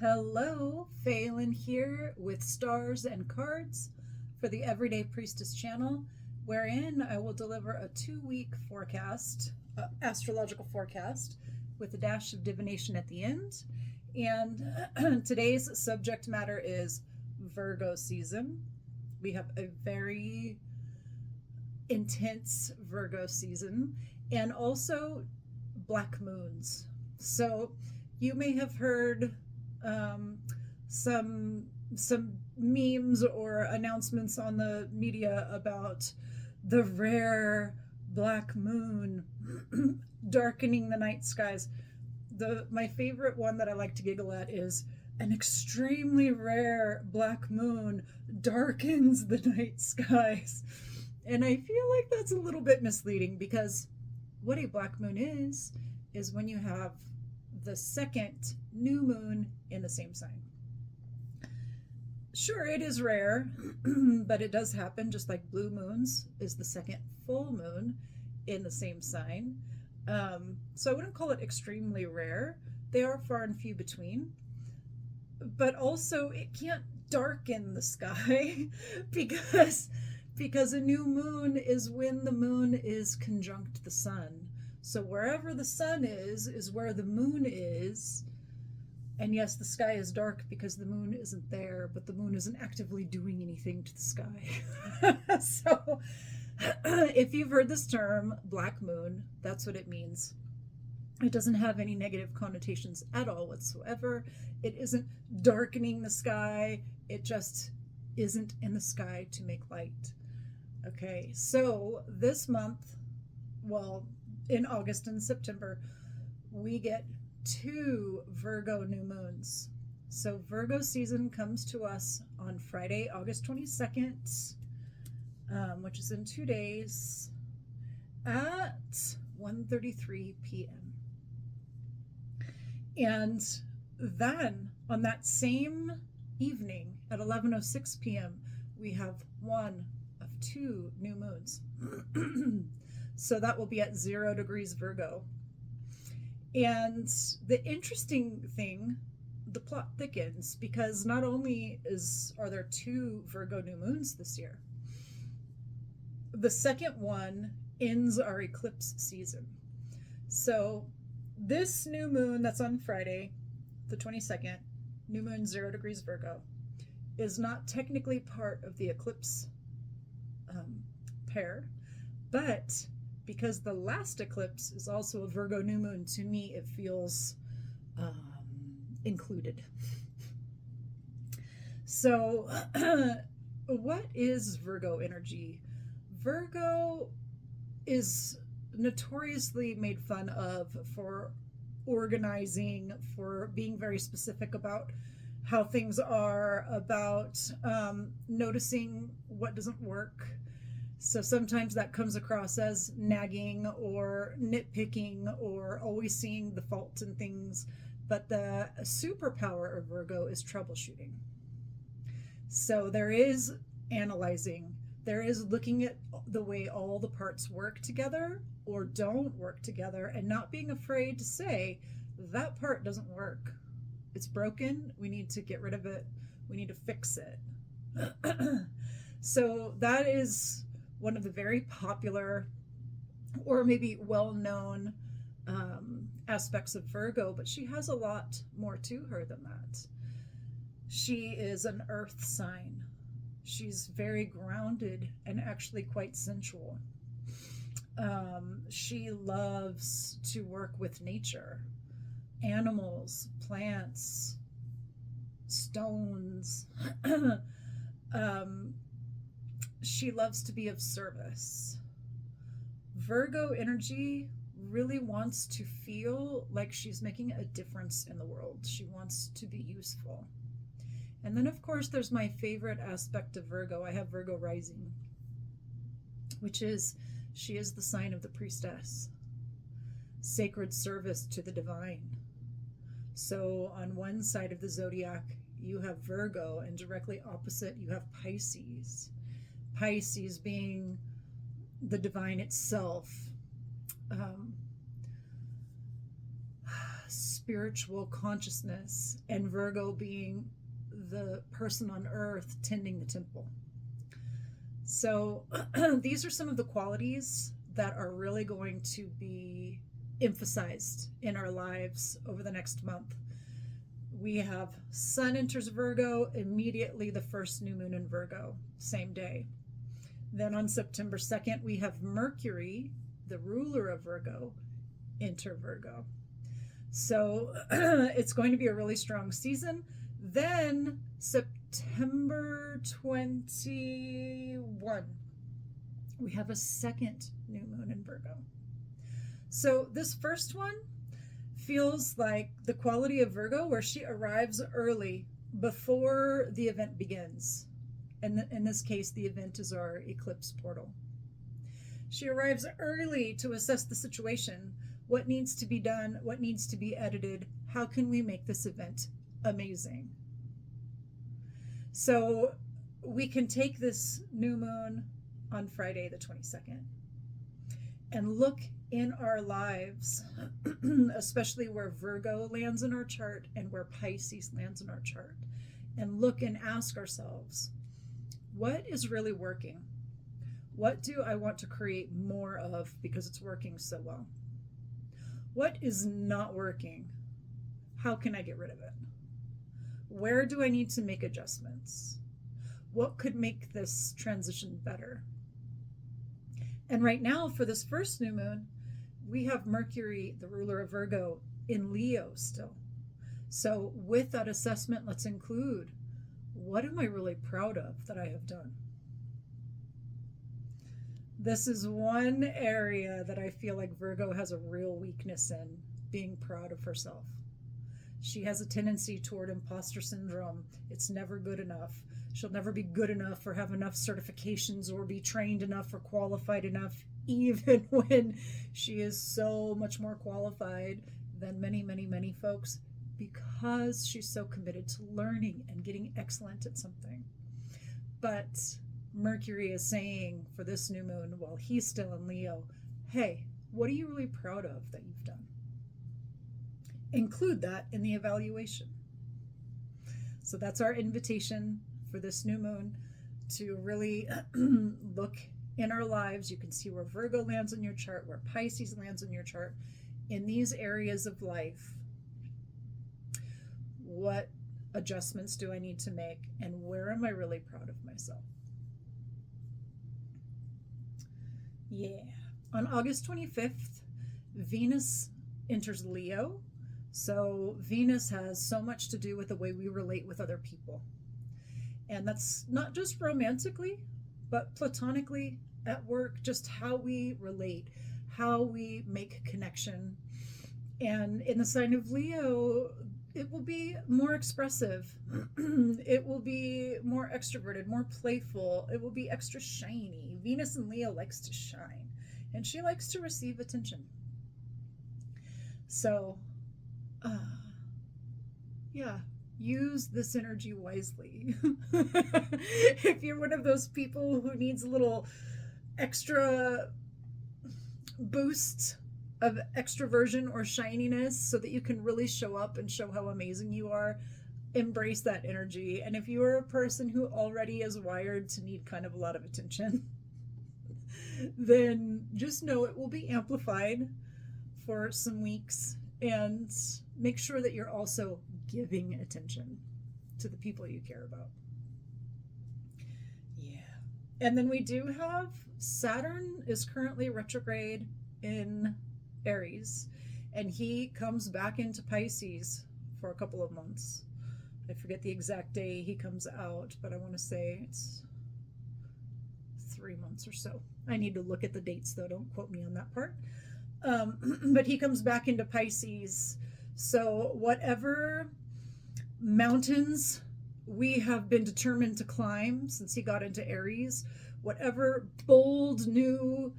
Hello, Faelan here with stars and cards for the Everyday Priestess channel, wherein I will deliver a 2 week forecast, astrological forecast, with a dash of divination at the end. And today's subject matter is Virgo season. We have a very intense Virgo season and also black moons. So you may have heard um, some memes or announcements on the media about the rare black moon darkening the night skies. My favorite one that I like to giggle at is an extremely rare black moon darkens the night skies. And I feel like that's a little bit misleading because what a black moon is when you have the second new moon in the same sign. Sure, it is rare, but it does happen, just like blue moons is the second full moon in the same sign. So I wouldn't call it extremely rare. They are far and few between. But also, it can't darken the sky because a new moon is when the moon is conjunct the sun. So wherever the sun is where the moon is. And yes, the sky is dark because the moon isn't there, but the moon isn't actively doing anything to the sky. So if you've heard this term, black moon, that's what it means. It doesn't have any negative connotations at all whatsoever. It isn't darkening the sky. It just isn't in the sky to make light. Okay, so this month, well, in August and September, we get 2 Virgo new moons. So Virgo season comes to us on Friday, August 22nd, which is in 2 days at 1:33 p.m. And then on that same evening at 11:06 p.m., we have one of 2 new moons. So that will be at 0 degrees Virgo. And the interesting thing, the plot thickens because not only are there 2 Virgo new moons this year, the second one ends our eclipse season. So this new moon that's on Friday, the 22nd, new moon 0 degrees Virgo, is not technically part of the eclipse pair, but because the last eclipse is also a Virgo new moon, to me it feels included. So what is Virgo energy? Virgo is notoriously made fun of for organizing, for being very specific about how things are, about noticing what doesn't work. So sometimes that comes across as nagging or nitpicking or always seeing the fault in things. But the superpower of Virgo is troubleshooting. So there is analyzing, there is looking at the way all the parts work together or don't work together and not being afraid to say, that part doesn't work. It's broken. We need to get rid of it. We need to fix it. So that is one of the very popular or maybe well-known aspects of Virgo, but she has a lot more to her than that. She is an earth sign. She's very grounded and actually quite sensual. She loves to work with nature, animals, plants, stones. She loves to be of service. Virgo energy really wants to feel like she's making a difference in the world. She wants to be useful. And then, of course, there's my favorite aspect of Virgo. I have Virgo rising, which is she is the sign of the priestess, sacred service to the divine. So on one side of the zodiac, you have Virgo, and directly opposite, you have Pisces. Pisces being the divine itself. spiritual consciousness, and Virgo being the person on earth tending the temple. So these are some of the qualities that are really going to be emphasized in our lives over the next month. We have Sun enters Virgo, immediately the first new moon in Virgo, same day. Then on September 2nd, we have Mercury, the ruler of Virgo, enter Virgo. So it's going to be a really strong season. Then September 21, we have a second new moon in Virgo. So this first one feels like the quality of Virgo, where she arrives early before the event begins. And in this case, the event is our eclipse portal. She arrives early to assess the situation. What needs to be done? What needs to be edited? How can we make this event amazing? So we can take this new moon on Friday the 22nd and look in our lives, especially where Virgo lands in our chart and where Pisces lands in our chart, and look and ask ourselves, what is really working? What do I want to create more of because it's working so well? What is not working? How can I get rid of it? Where do I need to make adjustments? What could make this transition better? And right now, for this first new moon, we have Mercury, the ruler of Virgo, in Leo still. So with that assessment, let's include, what am I really proud of that I have done? This is one area that I feel like Virgo has a real weakness in, being proud of herself. She has a tendency toward imposter syndrome. It's never good enough. She'll never be good enough or have enough certifications or be trained enough or qualified enough, even when she is so much more qualified than many, many, many folks, because she's so committed to learning and getting excellent at something. But Mercury is saying for this new moon, while he's still in Leo, hey, what are you really proud of that you've done? Include that in the evaluation. So that's our invitation for this new moon, to really look in our lives. You can see where Virgo lands in your chart, where Pisces lands in your chart, in these areas of life. What adjustments do I need to make, and where am I really proud of myself? Yeah. On August 25th, Venus enters Leo. So Venus has so much to do with the way we relate with other people. And that's not just romantically, but platonically, at work, just how we relate, how we make connection. And in the sign of Leo, it will be more expressive. It will be more extroverted, more playful. It will be extra shiny. Venus in Leo likes to shine, and she likes to receive attention. So, yeah, use this energy wisely. If you're one of those people who needs a little extra boost of extroversion or shininess so that you can really show up and show how amazing you are, embrace that energy. And if you are a person who already is wired to need kind of a lot of attention, then just know it will be amplified for some weeks, and make sure that you're also giving attention to the people you care about. Yeah. And then we do have Saturn is currently retrograde in Aries, and he comes back into Pisces for a couple of months. I forget the exact day he comes out, but I want to say it's 3 months or so. I need to look at the dates though, don't quote me on that part. But he comes back into Pisces. So whatever mountains we have been determined to climb since he got into Aries, whatever bold new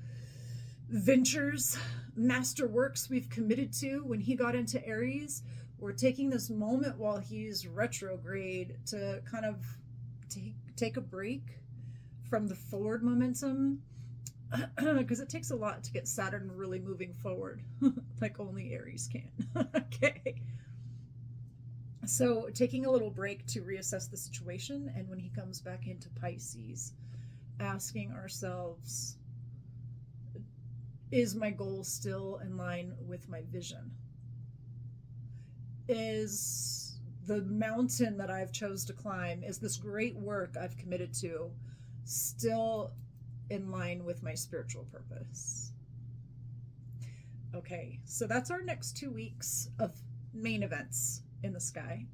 ventures, masterworks we've committed to when he got into Aries, we're taking this moment while he's retrograde to kind of take a break from the forward momentum because it takes a lot to get Saturn really moving forward, like only Aries can. Okay. So taking a little break to reassess the situation, and when he comes back into Pisces, asking ourselves, is my goal still in line with my vision? Is the mountain that I've chose to climb, is this great work I've committed to still in line with my spiritual purpose? Okay, so that's our next 2 weeks of main events in the sky.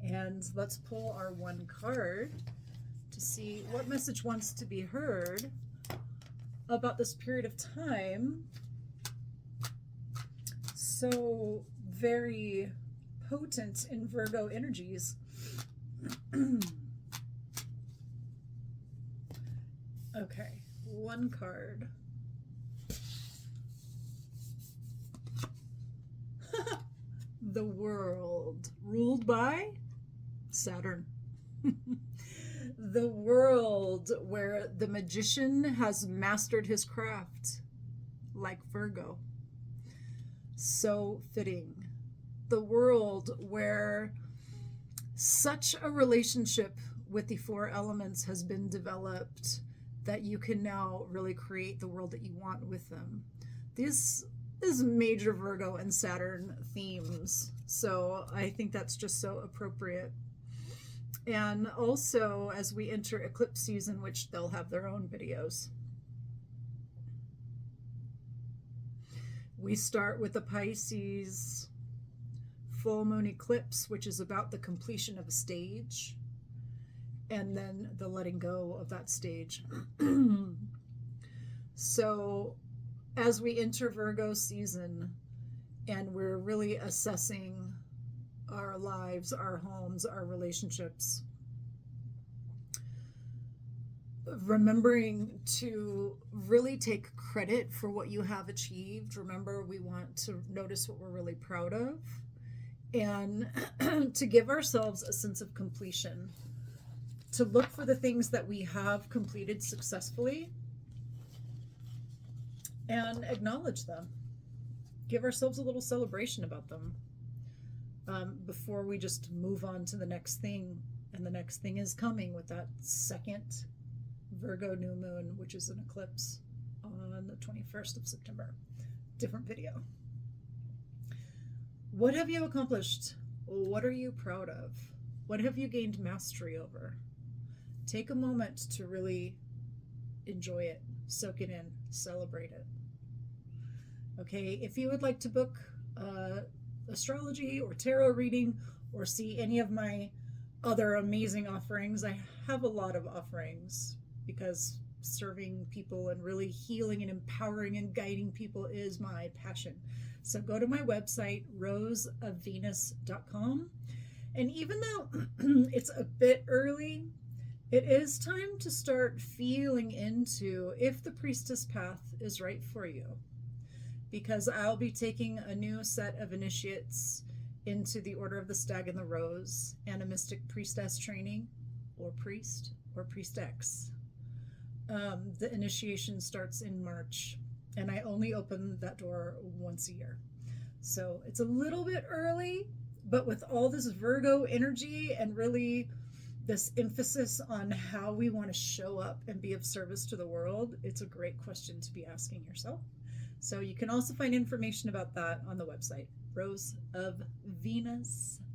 And let's pull our one card to see what message wants to be heard about this period of time. So very potent in Virgo energies. Okay, one card. The world, ruled by Saturn. The world where the magician has mastered his craft, like Virgo. So fitting. The world where such a relationship with the 4 elements has been developed that you can now really create the world that you want with them. This is major Virgo and Saturn themes, so I think that's just so appropriate. And also as we enter eclipse season, which they'll have their own videos, we start with the Pisces full moon eclipse, which is about the completion of a stage and then the letting go of that stage. So as we enter Virgo season and we're really assessing our lives, our homes, our relationships, remembering to really take credit for what you have achieved. Remember, we want to notice what we're really proud of, and to give ourselves a sense of completion, to look for the things that we have completed successfully and acknowledge them. Give ourselves a little celebration about them before we just move on to the next thing. And the next thing is coming with that second Virgo new moon, which is an eclipse on the 21st of September. Different video. What have you accomplished? What are you proud of? What have you gained mastery over? Take a moment to really enjoy it, soak it in, celebrate it. Okay, if you would like to book astrology or tarot reading or see any of my other amazing offerings, I have a lot of offerings because serving people and really healing and empowering and guiding people is my passion. So go to my website, roseofvenus.com. And even though it's a bit early, it is time to start feeling into if the priestess path is right for you. Because I'll be taking a new set of initiates into the Order of the Stag and the Rose, and a mystic priestess training, or priest, or priestess. The initiation starts in March, and I only open that door once a year. So it's a little bit early, but with all this Virgo energy and really this emphasis on how we want to show up and be of service to the world, it's a great question to be asking yourself. So you can also find information about that on the website, roseofvenus.com.